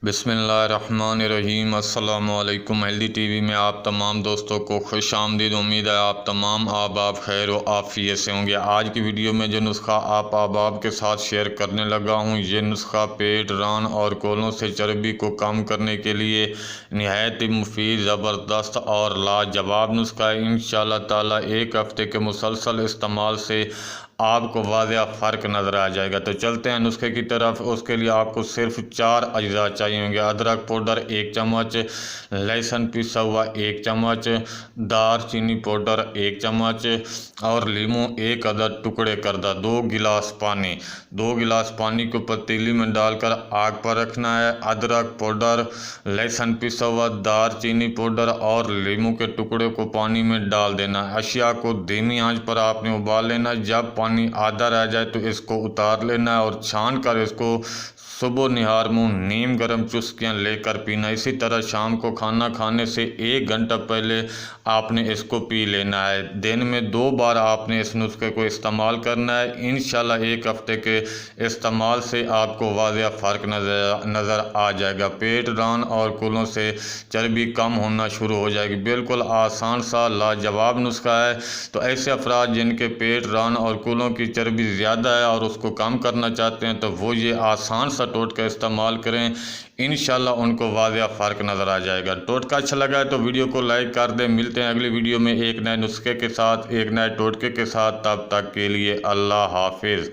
बिस्मिल्लाहिर्रहमानिर्रहीम। अस्सलामुअलैकुम। Healthy TV में आप तमाम दोस्तों को खुश आमदीद। उम्मीद है आप तमाम आबाब खैर व आफ़ियत से होंगे। आज की वीडियो में जो नुस्खा आप आबाब के साथ शेयर करने लगा हूँ, ये नुस्खा पेट, रान और कोलों से चर्बी को कम करने के लिए नहायत मुफीद, ज़बरदस्त और लाजवाब नुस्खा है। इंशाअल्लाह ताला एक हफ़्ते के मुसलसल इस्तेमाल से आपको वाज़ेह फ़र्क नज़र आ जाएगा। तो चलते हैं नुस्खे की तरफ। उसके लिए आपको सिर्फ 4 अज्जा चाहिए होंगे। अदरक पाउडर 1 चम्मच, लहसुन पिसा हुआ 1 चम्मच, दारचीनी पाउडर 1 चम्मच और लीमू 1 अदद टुकड़े करदा। 2 गिलास पानी। 2 गिलास पानी को पतीली में डालकर आग पर रखना है। अदरक पाउडर, लहसुन पिसा हुआ, दारचीनी पाउडर और लीमू के टुकड़े को पानी में डाल देना है। अशिया को धीमी आंच पर आपने उबाल लेना। जब पानी आधा रह जाए तो इसको उतार लेना है और छान कर इसको सुबह निहार मुँह नीम गर्म चुस्कियाँ लेकर पीना। इसी तरह शाम को खाना खाने से 1 घंटा पहले आपने इसको पी लेना है। दिन में 2 बार आपने इस नुस्खे को इस्तेमाल करना है। इंशाल्लाह एक हफ्ते के इस्तेमाल से आपको वाज़ेह फ़र्क नज़र आ जाएगा। पेट, रान और कूलों से चर्बी कम होना शुरू हो जाएगी। बिल्कुल आसान सा लाजवाब नुस्खा है। तो ऐसे अफराद जिनके पेट, रान और कूलों की चर्बी ज़्यादा है और उसको कम करना चाहते हैं, तो वो ये आसान सा टोटका इस्तेमाल करें। इंशाल्लाह उनको वाज़ेह फ़र्क नज़र आ जाएगा। टोटका अच्छा लगा है तो वीडियो को लाइक कर दें। मिलते हैं अगली वीडियो में एक नए नुस्खे के साथ, एक नए टोटके के साथ। तब तक के लिए अल्लाह हाफिज़।